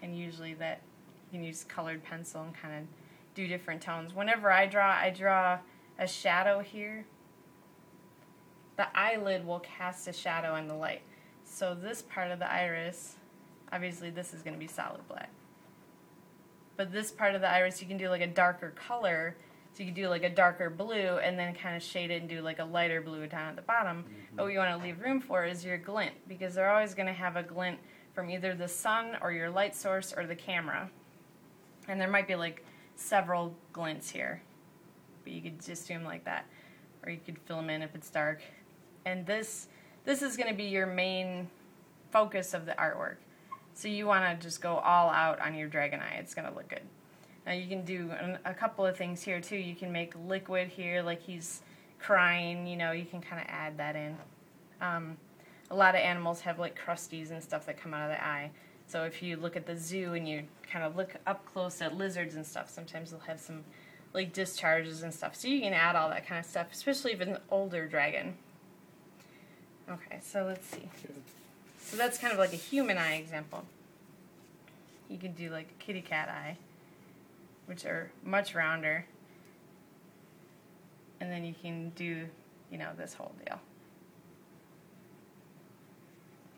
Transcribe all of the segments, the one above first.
and usually that you can use colored pencil and kind of do different tones. Whenever I draw a shadow here. The eyelid will cast a shadow in the light. So this part of the iris, obviously this is going to be solid black. But this part of the iris you can do like a darker color, so you can do like a darker blue and then kind of shade it and do like a lighter blue down at the bottom. But what you want to leave room for is your glint, because they're always going to have a glint from either the sun or your light source or the camera. And there might be like several glints here, but you could just do them like that. Or you could fill them in if it's dark. And this is going to be your main focus of the artwork. So you want to just go all out on your dragon eye. It's going to look good. Now you can do a couple of things here too. You can make liquid here, like he's crying, you know, you can kind of add that in. A lot of animals have like crusties and stuff that come out of the eye. So if you look at the zoo and you kind of look up close at lizards and stuff, sometimes they'll have some like discharges and stuff. So you can add all that kind of stuff, especially if it's an older dragon. Okay, so let's see. So that's kind of like a human eye example. You can do like a kitty cat eye, which are much rounder. And then you can do, you know, this whole deal.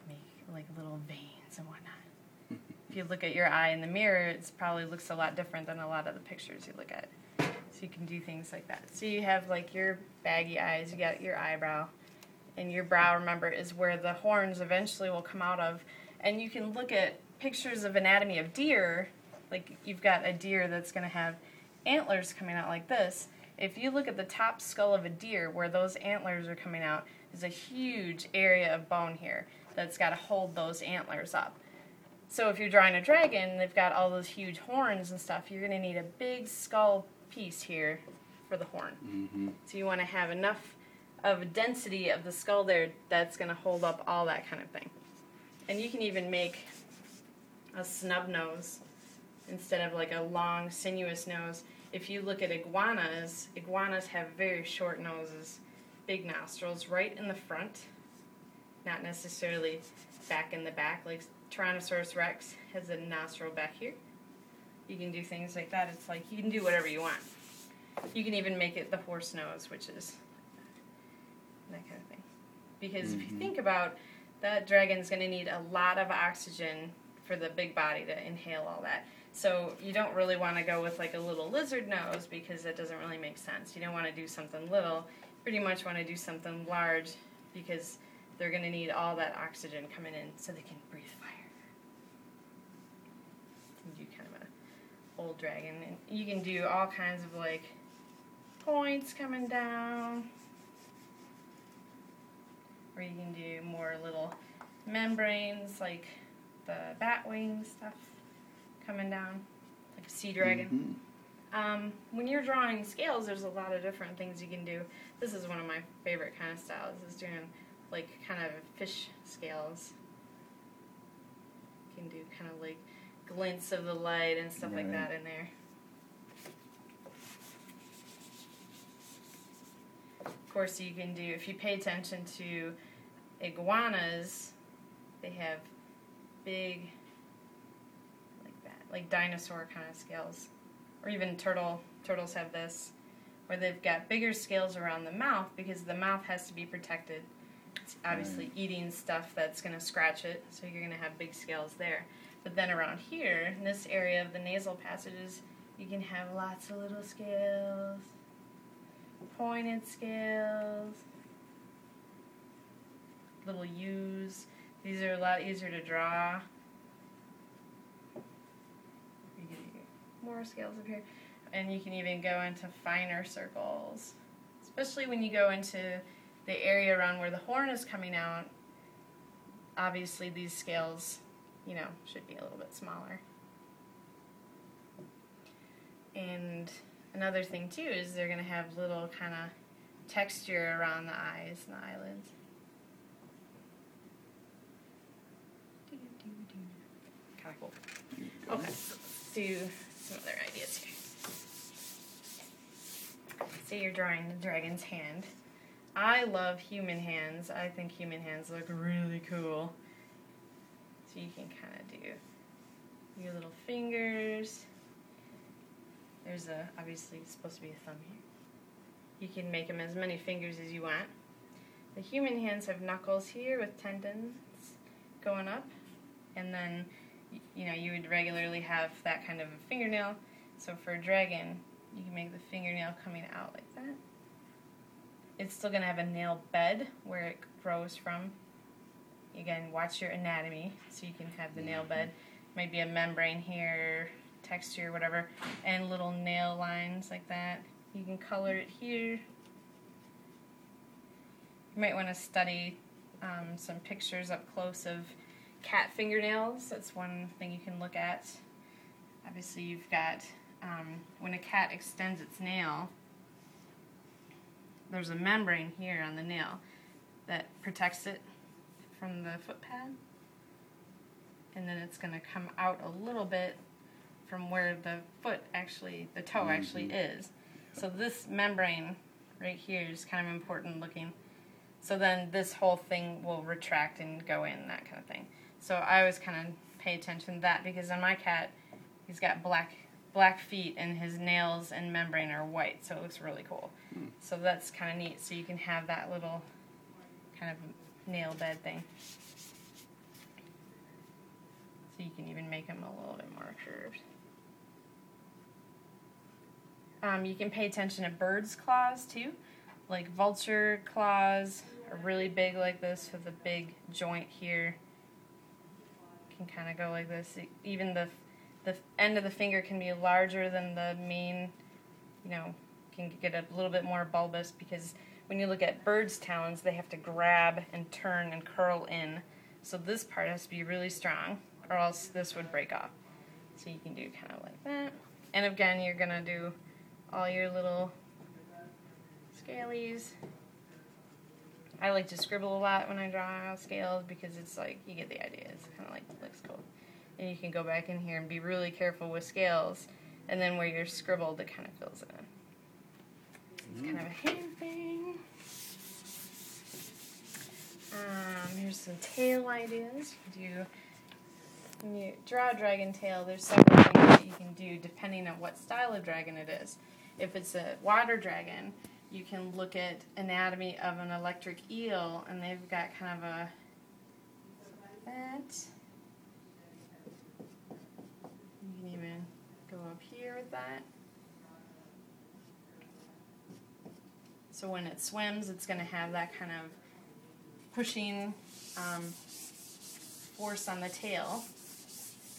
Make like little veins and whatnot. If you look at your eye in the mirror, it probably looks a lot different than a lot of the pictures you look at. So you can do things like that. So you have like your baggy eyes, you got your eyebrow. And your brow, remember, is where the horns eventually will come out of. And you can look at pictures of anatomy of deer, like you've got a deer that's going to have antlers coming out like this. If you look at the top skull of a deer where those antlers are coming out, there's a huge area of bone here that's got to hold those antlers up. So if you're drawing a dragon, they've got all those huge horns and stuff, you're going to need a big skull piece here for the horn. Mm-hmm. So you want to have enough of a density of the skull there that's going to hold up all that kind of thing. And you can even make a snub nose instead of like a long sinuous nose. If you look at iguanas have very short noses, big nostrils right in the front, not necessarily back in the back. Like Tyrannosaurus Rex has a nostril back here. You can do things like that. It's like you can do whatever you want. You can even make it the horse nose, which is that kind of thing. Because if you think about that, dragon's going to need a lot of oxygen for the big body to inhale all that. So you don't really want to go with like a little lizard nose because that doesn't really make sense. You don't want to do something little. You pretty much want to do something large because they're going to need all that oxygen coming in so they can breathe fire. You do kind of an old dragon. And you can do all kinds of like points coming down. Or you can do more little membranes like the bat wing stuff coming down, like a sea dragon. When you're drawing scales, there's a lot of different things you can do. This is one of my favorite kind of styles, is doing like kind of fish scales. You can do kind of like glints of the light and stuff like that in there. Of course, you can do, if you pay attention to iguanas, they have big, like that, like dinosaur kind of scales. Or even turtles have this, where they've got bigger scales around the mouth because the mouth has to be protected. It's obviously eating stuff that's going to scratch it, so you're going to have big scales there. But then around here, in this area of the nasal passages, you can have lots of little scales. Pointed scales, little U's. These are a lot easier to draw. You can do more scales up here. And you can even go into finer circles, especially when you go into the area around where the horn is coming out. Obviously these scales, you know, should be a little bit smaller. And another thing too is they're going to have little kind of texture around the eyes and the eyelids. Kind of cool. Okay, so let's do some other ideas here. Say you're drawing the dragon's hand. I love human hands. I think human hands look really cool. So you can kind of do Your little fingers. There's obviously supposed to be a thumb here. You can make them as many fingers as you want. The human hands have knuckles here with tendons going up, and then you would regularly have that kind of a fingernail. So for a dragon, you can make the fingernail coming out like that. It's still going to have a nail bed where it grows from. Again, watch your anatomy so you can have the nail bed. Might be a membrane here, texture, whatever, and little nail lines like that. You can color it here. You might want to study some pictures up close of cat fingernails. That's one thing you can look at. Obviously, you've got when a cat extends its nail, there's a membrane here on the nail that protects it from the foot pad, and then it's going to come out a little bit from where the toe actually is. So this membrane right here is kind of important looking. So then this whole thing will retract and go in, that kind of thing. So I always kind of pay attention to that, because on my cat, he's got black feet and his nails and membrane are white, so it looks really cool. So that's kind of neat. So you can have that little kind of nail bed thing. So you can even make them a little bit more curved. You can pay attention to birds' claws too. Like vulture claws are really big like this with a big joint here. Can kind of go like this. Even the end of the finger can be larger than the main, can get a little bit more bulbous, because when you look at birds' talons, they have to grab and turn and curl in. So this part has to be really strong, or else this would break off. So you can do kind of like that. And again, you're going to do all your little scalies. I like to scribble a lot when I draw scales, because it's like, you get the idea. It's kind of like, it looks cool. And you can go back in here and be really careful with scales, and then where you're scribbled, it kind of fills it in. It's kind of a hand thing. Here's some tail ideas. When you draw a dragon tail, there's several things that you can do depending on what style of dragon it is. If it's a water dragon, you can look at anatomy of an electric eel, and they've got kind of a that. You can even go up here with that. So when it swims, it's going to have that kind of pushing force on the tail.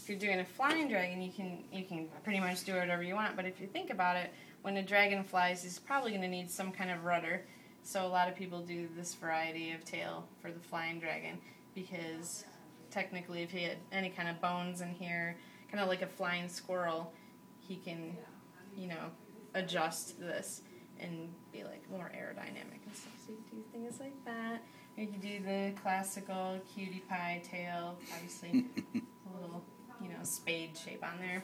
If you're doing a flying dragon, you can pretty much do whatever you want. But if you think about it, when a dragon flies, he's probably going to need some kind of rudder. So a lot of people do this variety of tail for the flying dragon, because technically if he had any kind of bones in here, kind of like a flying squirrel, he can, adjust this and be like more aerodynamic and stuff. So you can do things like that. You can do the classical cutie pie tail, obviously a little, spade shape on there.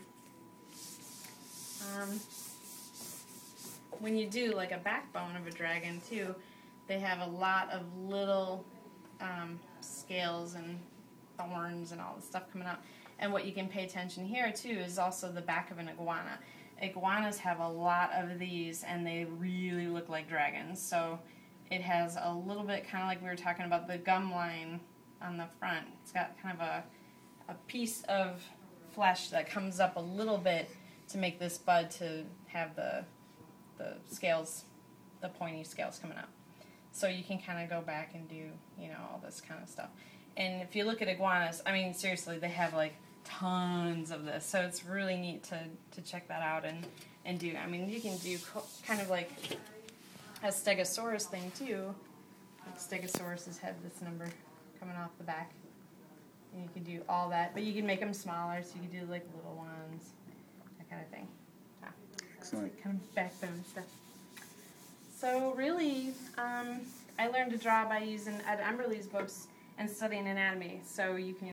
When you do like a backbone of a dragon too, they have a lot of little scales and thorns and all this stuff coming up. And what you can pay attention here too is also the back of an iguana. Iguanas have a lot of these, and they really look like dragons. So it has a little bit, kind of like we were talking about the gum line on the front. It's got kind of a piece of flesh that comes up a little bit to make this bud to have the scales, the pointy scales coming up. So you can kind of go back and do, all this kind of stuff. And if you look at iguanas, I mean, seriously, they have like tons of this. So it's really neat to check that out and do. I mean, you can do kind of like a stegosaurus thing too. Like stegosaurus had this number coming off the back. And you can do all that, but you can make them smaller, so you can do like little ones, that kind of thing. Yeah. Excellent. Kind of backbone stuff. So really, I learned to draw by using Ed Emberley's books and studying anatomy. So you can